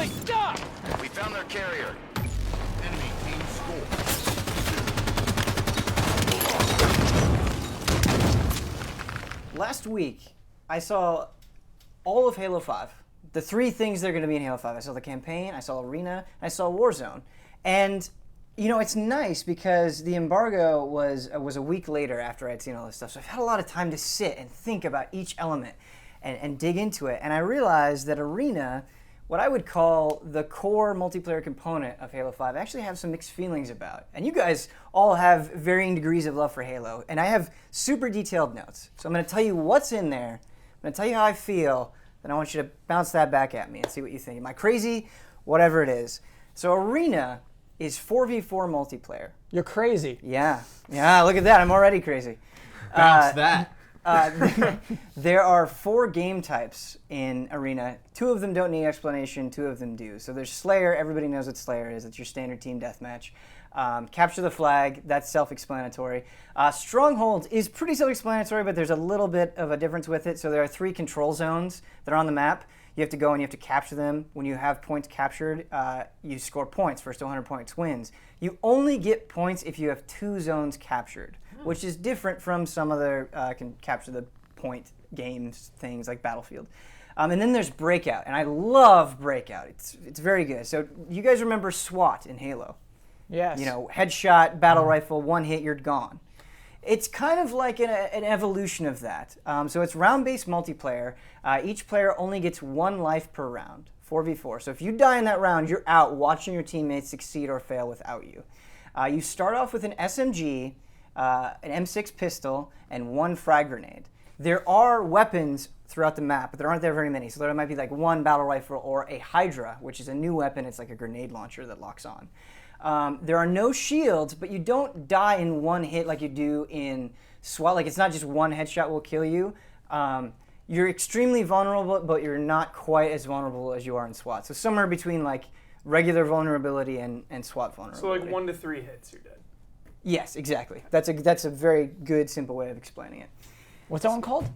they stop? We found their carrier. Enemy team score. Last week, I saw all of Halo 5. The 3 things that are going to be in Halo 5. I saw the campaign, I saw Arena, and I saw Warzone. And, you know, it's nice because the embargo was a week later after I'd seen all this stuff. So I've had a lot of time to sit and think about each element and dig into it. And I realized that Arena, what I would call the core multiplayer component of Halo 5, I actually have some mixed feelings about. And you guys all have varying degrees of love for Halo. And I have super detailed notes. So I'm going to tell you what's in there. I'm going to tell you how I feel. Then I want you to bounce that back at me and see what you think. Am I crazy? Whatever it is. So Arena is 4v4 multiplayer. You're crazy. Yeah. Yeah, look at that. I'm already crazy. Bounce that. There are 4 game types in Arena. 2 of them don't need explanation, 2 of them do. So there's Slayer. Everybody knows what Slayer is. It's your standard team deathmatch. Capture the flag, that's self-explanatory. Stronghold is pretty self-explanatory, but there's a little bit of a difference with it. So there are 3 control zones that are on the map. You have to go and you have to capture them. When you have points captured, you score points. First to 100 points wins. You only get points if you have 2 zones captured, which is different from some other can capture the point games things like Battlefield. And then there's Breakout, and I love Breakout. It's very good. So you guys remember SWAT in Halo? Yes. You know, headshot, battle rifle, 1 hit, you're gone. It's kind of like an evolution of that. So it's round-based multiplayer. Each player only gets 1 life per round, 4v4. So if you die in that round, you're out watching your teammates succeed or fail without you. You start off with an SMG, an M6 pistol, and 1 frag grenade. There are weapons throughout the map, but there aren't very many. So there might be like 1 battle rifle or a Hydra, which is a new weapon. It's like a grenade launcher that locks on. There are no shields, but you don't die in 1 hit like you do in SWAT. Like, it's not just 1 headshot will kill you. You're extremely vulnerable, but you're not quite as vulnerable as you are in SWAT. So somewhere between like regular vulnerability and SWAT vulnerability. So like 1 to 3 hits, you're dead. Yes, exactly. That's a very good, simple way of explaining it. What's that one called?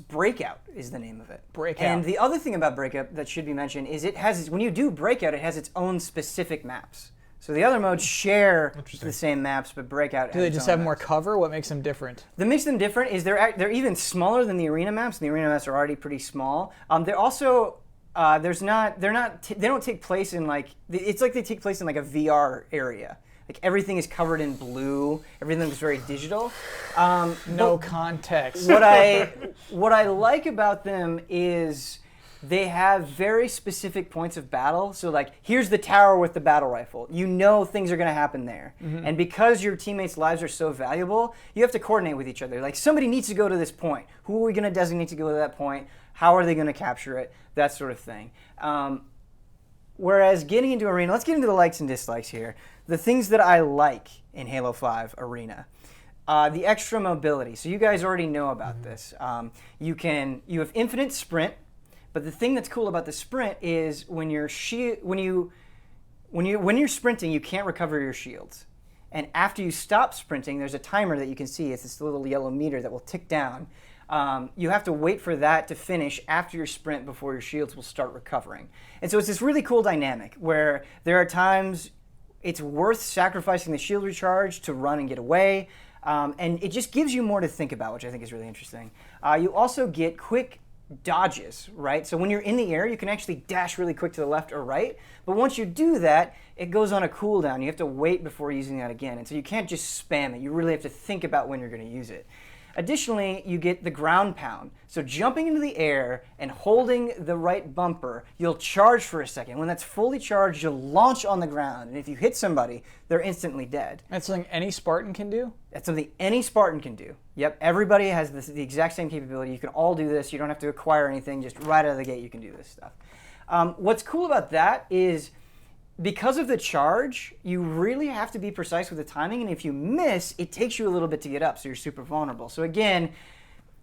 Breakout is the name of it. Breakout. And the other thing about Breakout that should be mentioned is when you do Breakout, it has its own specific maps. So the other modes share the same maps, but Breakout. Do they just have more cover? What makes them different? What makes them different is they're even smaller than the arena maps. And the arena maps are already pretty small. They're also they don't take place in like it's like they take place in like a VR area. Like everything is covered in blue. Everything looks very digital. No context. What I like about them is they have very specific points of battle. So like, here's the tower with the battle rifle. You know things are going to happen there. Mm-hmm. And because your teammates' lives are so valuable, you have to coordinate with each other. Like, somebody needs to go to this point. Who are we going to designate to go to that point? How are they going to capture it? That sort of thing. Whereas getting into Arena, let's get into the likes and dislikes here. The things that I like in Halo 5 Arena. The extra mobility. So you guys already know about this. You have infinite sprint. But the thing that's cool about the sprint is when you're sprinting, you can't recover your shields. And after you stop sprinting, there's a timer that you can see. It's this little yellow meter that will tick down. You have to wait for that to finish after your sprint before your shields will start recovering. And so it's this really cool dynamic where there are times it's worth sacrificing the shield recharge to run and get away. And it just gives you more to think about, which I think is really interesting. You also get quick dodges, right? So when you're in the air, you can actually dash really quick to the left or right. But once you do that, it goes on a cooldown. You have to wait before using that again. And so you can't just spam it. You really have to think about when you're going to use it. Additionally, you get the ground pound. So jumping into the air and holding the right bumper, you'll charge for a second. When that's fully charged, you'll launch on the ground. And if you hit somebody, they're instantly dead. That's something any Spartan can do? That's something any Spartan can do. Yep, everybody has the exact same capability. You can all do this. You don't have to acquire anything. Just right out of the gate, you can do this stuff. What's cool about that is because of the charge, you really have to be precise with the timing, and if you miss, it takes you a little bit to get up, so you're super vulnerable. So again,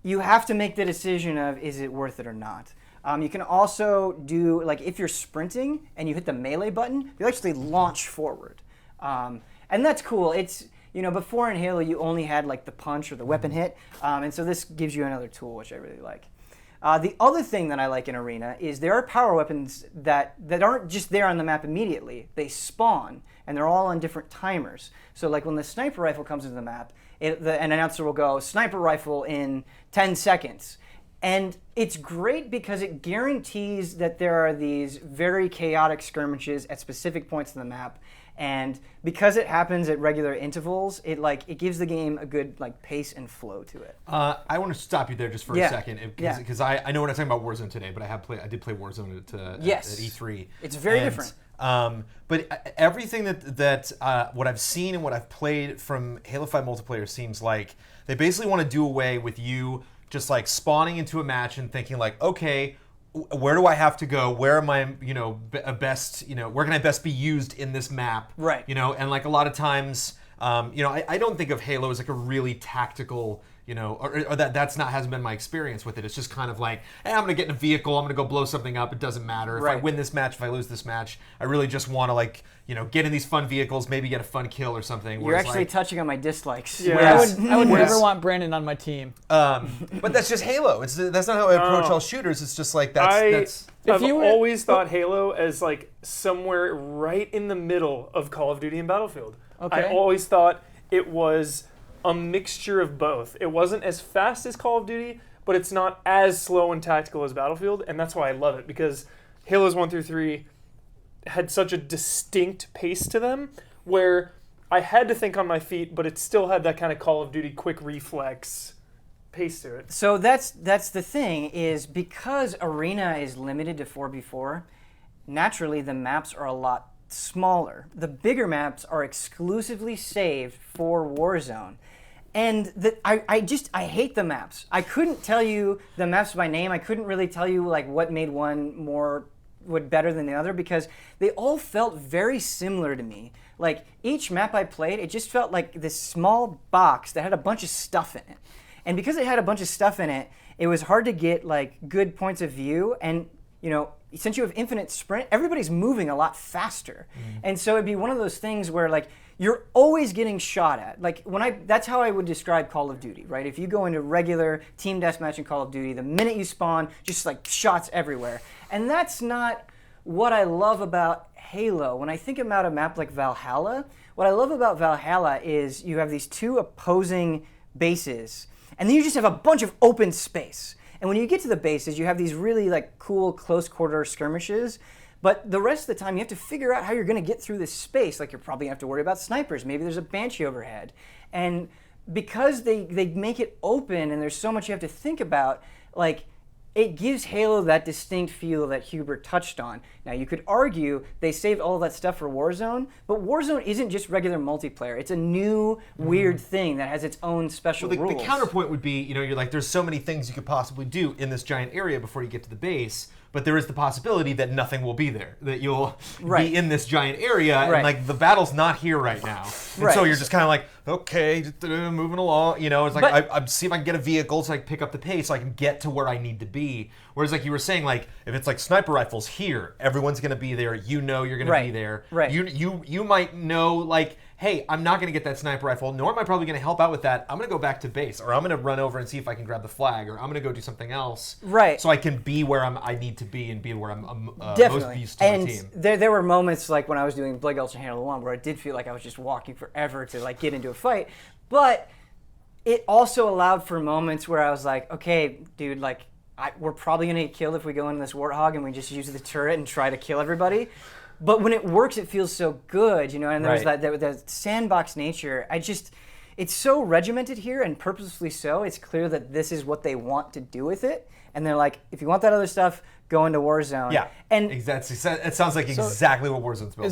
you have to make the decision of, is it worth it or not? You can also do, like if you're sprinting and you hit the melee button, you actually launch forward. And that's cool. It's, you know, before in Halo, you only had like the punch or the weapon hit, and so this gives you another tool, which I really like. The other thing that I like in Arena is there are power weapons that aren't just there on the map immediately. They spawn, and they're all on different timers. So like when the sniper rifle comes into the map, an announcer will go, sniper rifle in 10 seconds. And it's great because it guarantees that there are these very chaotic skirmishes at specific points in the map. And because it happens at regular intervals, it gives the game a good pace and flow to it. I want to stop you there just for a second, because I know we're not talking about Warzone today, but I did play Warzone at E3. It's very different. But everything that what I've seen and what I've played from Halo 5 multiplayer seems like they basically want to do away with you just spawning into a match and thinking okay, where do I have to go? Where am I, best, where can I best be used in this map? Right. And a lot of times, I don't think of Halo as a really tactical, or that's not hasn't been my experience with it. It's just kind of hey, I'm going to get in a vehicle, I'm going to go blow something up. It doesn't matter. If I win this match, if I lose this match, I really just want to get in these fun vehicles, maybe get a fun kill or something. You're actually touching on my dislikes. Yeah. I would never want Brandon on my team. But that's just Halo. That's not how I approach all shooters. It's just that's. I've always thought Halo as somewhere right in the middle of Call of Duty and Battlefield. Okay. I always thought it was a mixture of both. It wasn't as fast as Call of Duty, but it's not as slow and tactical as Battlefield, and that's why I love it, because Halos 1 through 3 had such a distinct pace to them where I had to think on my feet, but it still had that kind of Call of Duty quick reflex pace to it. So that's the thing, is because Arena is limited to 4v4, naturally the maps are a lot smaller. The bigger maps are exclusively saved for Warzone. And I hate the maps. I couldn't tell you the maps by name. I couldn't really tell you what made one better than the other, because they all felt very similar to me. Each map I played, it just felt like this small box that had a bunch of stuff in it. And because it had a bunch of stuff in it, it was hard to get good points of view. And since you have infinite sprint, everybody's moving a lot faster. And so it'd be one of those things where you're always getting shot at. That's how I would describe Call of Duty, right? If you go into regular team deathmatch in Call of Duty, the minute you spawn, just shots everywhere. And that's not what I love about Halo. When I think about a map like Valhalla, what I love about Valhalla is you have these two opposing bases, and then you just have a bunch of open space. And when you get to the bases, you have these really cool close quarter skirmishes. But the rest of the time, you have to figure out how you're going to get through this space. You're probably going to have to worry about snipers. Maybe there's a Banshee overhead. And because they make it open and there's so much you have to think about, it gives Halo that distinct feel that Hubert touched on. Now, you could argue they saved all that stuff for Warzone, but Warzone isn't just regular multiplayer. It's a new, weird thing that has its own special rules. The counterpoint would be, you're there's so many things you could possibly do in this giant area before you get to the base, but there is the possibility that nothing will be there, that you'll be in this giant area, and the battle's not here right now. And so you're just kind of okay, just, moving along. It's I see if I can get a vehicle so I can pick up the pace so I can get to where I need to be. Whereas you were saying, if it's sniper rifles here, everyone's going to be there. You're going to be there. Right. You might know, hey, I'm not going to get that sniper rifle, nor am I probably going to help out with that. I'm going to go back to base, or I'm going to run over and see if I can grab the flag, or I'm going to go do something else. Right. So I can be where I need to be and be where I'm Definitely. most used to my team. There were moments when I was doing Blood Gulch and Halo 1 where it did feel like I was just walking forever to get into a fight. But it also allowed for moments where I was okay, dude, we're probably going to get killed if we go into this Warthog and we just use the turret and try to kill everybody. But when it works, it feels so good, and there's that sandbox nature. It's so regimented here, and purposefully so. It's clear that this is what they want to do with it. And they're if you want that other stuff, go into Warzone. Yeah, and exactly. It sounds like exactly what Warzone's built.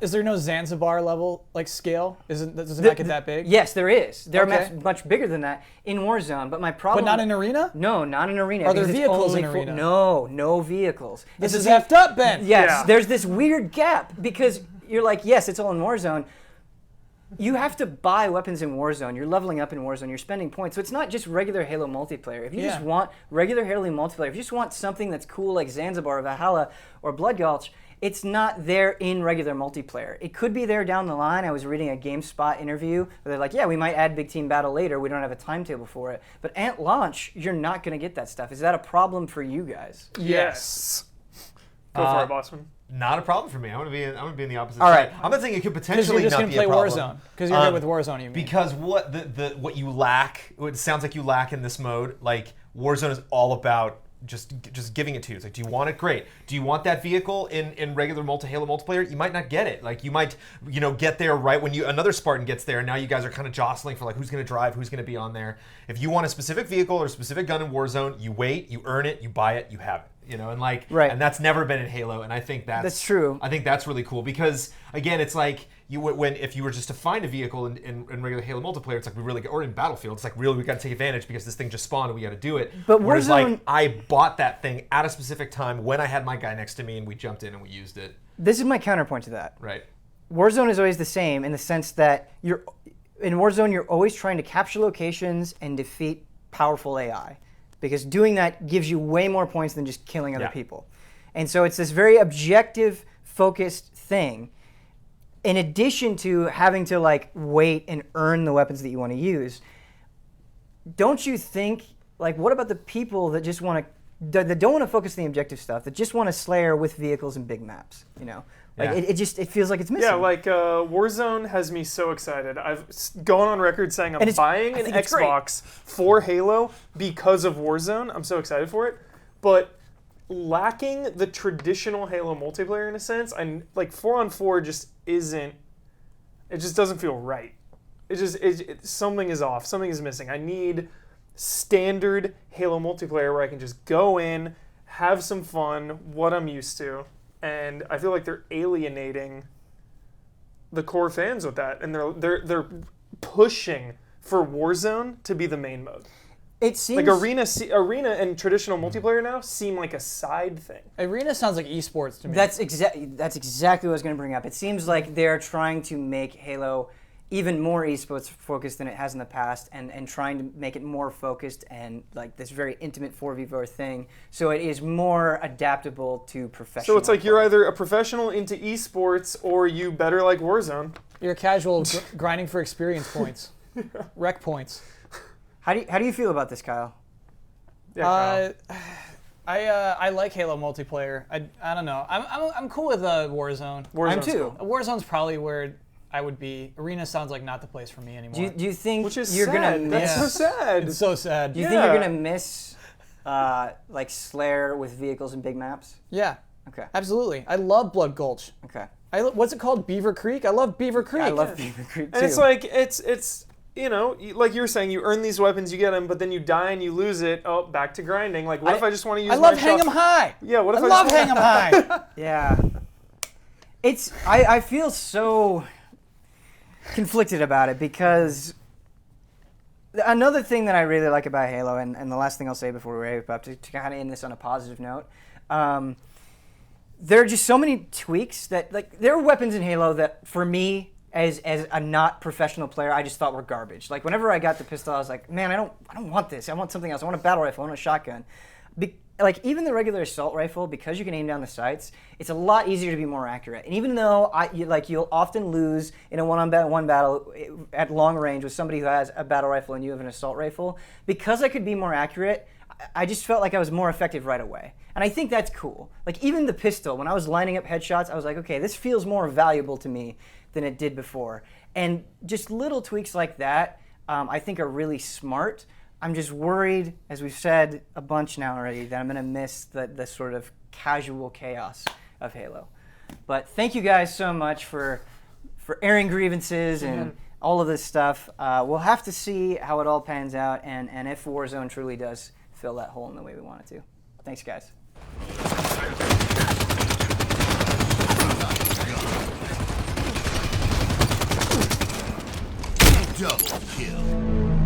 Is there no Zanzibar level scale? Does it not get that big? Yes, there is. There are maps much bigger than that in Warzone. But my problem. But not in Arena? No, not in Arena. Are there vehicles in Arena? No vehicles. This is effed up, Ben. Yes, there's this weird gap because you're yes, it's all in Warzone. You have to buy weapons in Warzone. You're leveling up in Warzone. You're spending points. So it's not just regular Halo multiplayer. If you just want regular Halo multiplayer, if you just want something that's cool like Zanzibar or Valhalla or Blood Gulch, it's not there in regular multiplayer. It could be there down the line. I was reading a GameSpot interview where they're like, yeah, we might add big team battle later. We don't have a timetable for it. But at launch, you're not going to get that stuff. Is that a problem for you guys? Yes. Go for it, Bossman. Not a problem for me. I'm gonna be in the opposite All right. side. I'm not saying it could Because potentially you're just not going to be a play problem. Warzone. Because you're good with Warzone, you mean. Because what you lack, it sounds like you lack in this mode. Like Warzone is all about just giving it to you. It's like, do you want it? Great. Do you want that vehicle in regular Halo multiplayer? You might not get it. Like you might, get there right when another Spartan gets there, and now you guys are kind of jostling for like who's going to drive, who's going to be on there. If you want a specific vehicle or a specific gun in Warzone, you wait, you earn it, you buy it, you have it. Right. And that's never been in Halo, and I think that's true. I think that's really cool because again, it's like if you were just to find a vehicle in regular Halo multiplayer, it's like or in Battlefield, it's like really we got to take advantage because this thing just spawned and we got to do it. But whereas Warzone, like I bought that thing at a specific time when I had my guy next to me and we jumped in and we used it. This is my counterpoint to that. Right. Warzone is always the same in the sense that in Warzone you're always trying to capture locations and defeat powerful AI, because doing that gives you way more points than just killing other people. And so it's this very objective, focused thing. In addition to having to like wait and earn the weapons that you want to use, don't you think, like, what about the people that just want to, that don't want to focus on the objective stuff, that just want to Slayer with vehicles and big maps, Like it feels like it's missing. Yeah, like Warzone has me so excited. I've gone on record saying I'm buying an Xbox for Halo because of Warzone. I'm so excited for it. But lacking the traditional Halo multiplayer in a sense, and like 4-on-4 just isn't. It just doesn't feel right. Something is off. Something is missing. I need standard Halo multiplayer where I can just go in, have some fun, what I'm used to. And I feel like they're alienating the core fans with that, and they're pushing for Warzone to be the main mode. It seems like arena and traditional multiplayer now seem like a side thing. Arena sounds like esports to me. That's exactly what I was going to bring up. It seems like they're trying to make Halo even more esports focused than it has in the past, and trying to make it more focused and like this very intimate 4v4 thing, so it is more adaptable to professional. So it's like you're either a professional into esports or you better like Warzone. You're a casual grinding for experience points, rec points. How do you feel about this, Kyle? Yeah, Kyle. I like Halo multiplayer. I don't know. I'm cool with Warzone. I'm too. Cool. Warzone's probably where I would be. Arena sounds like not the place for me anymore. Do you think Which is you're sad. gonna miss? That's so sad. It's so sad. Do you think you're gonna miss like Slayer with vehicles and big maps? Yeah. Okay. Absolutely. I love Blood Gulch. Okay. What's it called? Beaver Creek? I love Beaver Creek. I love Beaver Creek too. And it's like it's like you were saying, you earn these weapons, you get them, but then you die and you lose it. Oh, back to grinding. Like, what if I just want to use? I love Hang 'em High. Yeah. What if I love Hang 'em High? Yeah. I feel so conflicted about it, because another thing that I really like about Halo, and the last thing I'll say before we wrap up, to kind of end this on a positive note, there are just so many tweaks that, like, there are weapons in Halo that, for me, as a not professional player, I just thought were garbage. Like, whenever I got the pistol, I was like, man, I don't want this. I want something else. I want a battle rifle. I want a shotgun. Like, even the regular assault rifle, because you can aim down the sights, it's a lot easier to be more accurate. And even though you'll often lose in a one-on-one battle at long range with somebody who has a battle rifle and you have an assault rifle, because I could be more accurate, I just felt like I was more effective right away. And I think that's cool. Like, even the pistol, when I was lining up headshots, I was like, okay, this feels more valuable to me than it did before. And just little tweaks like that, I think are really smart. I'm just worried, as we've said a bunch now already, that I'm going to miss the sort of casual chaos of Halo. But thank you guys so much for airing grievances and all of this stuff. We'll have to see how it all pans out, and if Warzone truly does fill that hole in the way we want it to. Thanks, guys. Double kill.